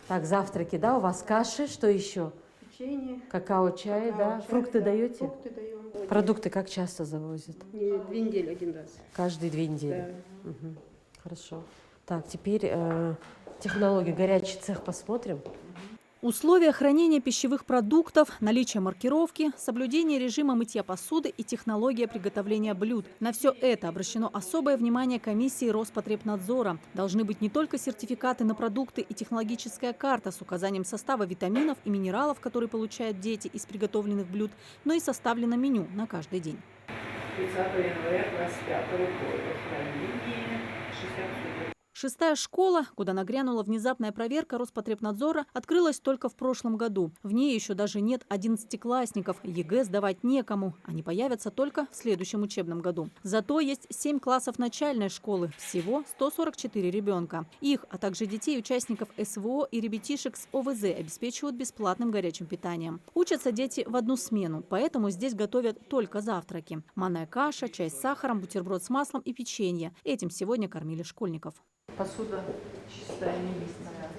Так, завтраки, да, у вас каши, что еще? Печенье. Какао, чай, да? Чай, Фрукты да. даете? Фрукты даем. Продукты как часто завозят? 2 недели один раз. Каждые 2 недели? Да. Мгм. Хорошо. Так, теперь технологию. Горячий цех посмотрим. Условия хранения пищевых продуктов, наличие маркировки, соблюдение режима мытья посуды и технология приготовления блюд. На все это обращено особое внимание комиссии Роспотребнадзора. Должны быть не только сертификаты на продукты и технологическая карта с указанием состава витаминов и минералов, которые получают дети из приготовленных блюд, но и составлено меню на каждый день. 30 января 25 года. Хранение 60 суток. Шестая школа, куда нагрянула внезапная проверка Роспотребнадзора, открылась только в прошлом году. В ней еще даже нет 11-классников. ЕГЭ сдавать некому. Они появятся только в следующем учебном году. Зато есть 7 классов начальной школы. Всего 144 ребенка. Их, а также детей участников СВО и ребятишек с ОВЗ обеспечивают бесплатным горячим питанием. Учатся дети в одну смену, поэтому здесь готовят только завтраки. Манная каша, чай с сахаром, бутерброд с маслом и печенье. Этим сегодня кормили школьников. Посуда чистая, не битая.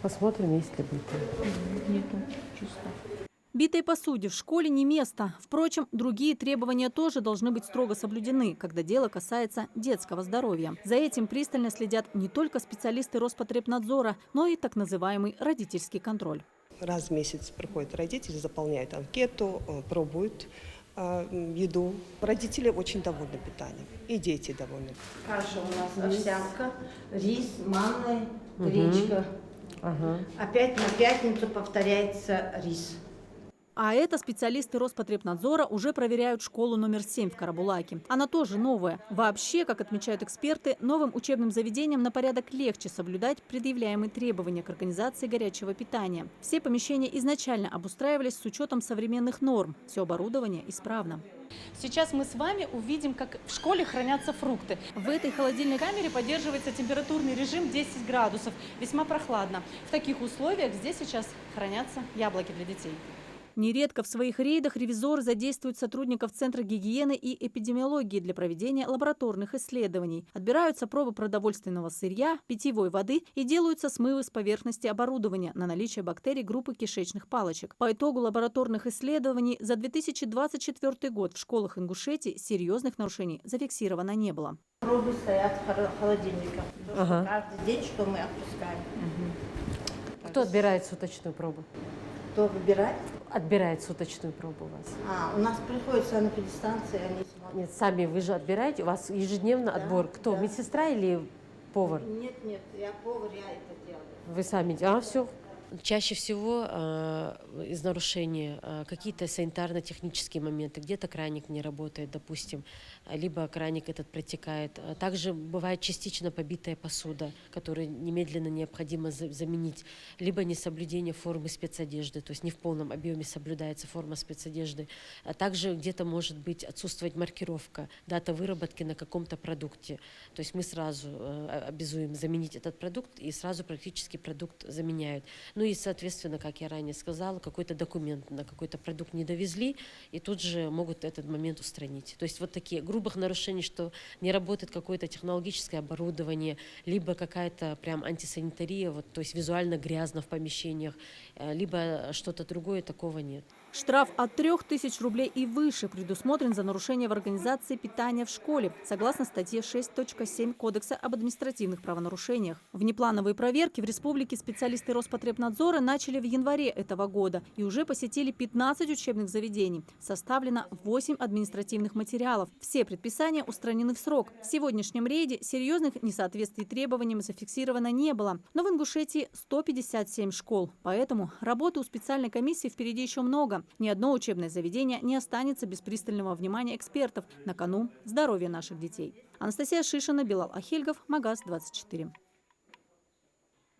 Посмотрим, есть ли битые. Нету, чисто. Битой посуде в школе не место. Впрочем, другие требования тоже должны быть строго соблюдены, когда дело касается детского здоровья. За этим пристально следят не только специалисты Роспотребнадзора, но и так называемый родительский контроль. Раз в месяц приходят родители, заполняют анкету, пробуют еду. Родители очень довольны питанием, и дети довольны. Каша у нас овсянка, рис, манная, гречка. Ага. Опять на пятницу повторяется рис. А это специалисты Роспотребнадзора уже проверяют школу номер 7 в Карабулаке. Она тоже новая. Вообще, как отмечают эксперты, новым учебным заведениям на порядок легче соблюдать предъявляемые требования к организации горячего питания. Все помещения изначально обустраивались с учетом современных норм. Все оборудование исправно. Сейчас мы с вами увидим, как в школе хранятся фрукты. В этой холодильной камере поддерживается температурный режим 10 градусов. Весьма прохладно. В таких условиях здесь сейчас хранятся яблоки для детей. Нередко в своих рейдах ревизоры задействуют сотрудников Центра гигиены и эпидемиологии для проведения лабораторных исследований. Отбираются пробы продовольственного сырья, питьевой воды и делаются смывы с поверхности оборудования на наличие бактерий группы кишечных палочек. По итогу лабораторных исследований за 2024 год в школах Ингушетии серьезных нарушений зафиксировано не было. Пробы стоят в холодильнике. Ага. Каждый день, что мы отпускаем. Кто отбирает суточную пробу? Кто выбирает? Отбирает суточную пробу у вас? У нас приходят санэпидстанции, они смотрят. Нет, сами вы же отбираете? У вас ежедневно отбор. Кто? да. Медсестра или повар? Нет, я повар, я это делаю. Вы сами? Все. Чаще всего из нарушений какие-то санитарно-технические моменты. Где-то краник не работает, допустим, либо краник этот протекает. Также бывает частично побитая посуда, которую немедленно необходимо заменить. Либо несоблюдение формы спецодежды, то есть не в полном объеме соблюдается форма спецодежды. А также где-то может быть отсутствовать маркировка, дата выработки на каком-то продукте. То есть мы сразу обязуем заменить этот продукт, и сразу практически продукт заменяют. Ну и, соответственно, как я ранее сказала, какой-то документ на какой-то продукт не довезли, и тут же могут этот момент устранить. То есть вот такие грубых нарушений, что не работает какое-то технологическое оборудование, либо какая-то прям антисанитария, вот, то есть визуально грязно в помещениях, либо что-то другое, такого нет. Штраф от 3000 рублей и выше предусмотрен за нарушение в организации питания в школе, согласно статье 6.7 Кодекса об административных правонарушениях. Внеплановые проверки в республике специалисты Роспотребнадзора начали в январе этого года и уже посетили 15 учебных заведений. Составлено 8 административных материалов. Все предписания устранены в срок. В сегодняшнем рейде серьезных несоответствий требованиям зафиксировано не было. Но в Ингушетии 157 школ. Поэтому работы у специальной комиссии впереди еще много. Ни одно учебное заведение не останется без пристального внимания экспертов. На кону здоровье наших детей. Анастасия Шишина, Билал Ахильгов, Магаз 24.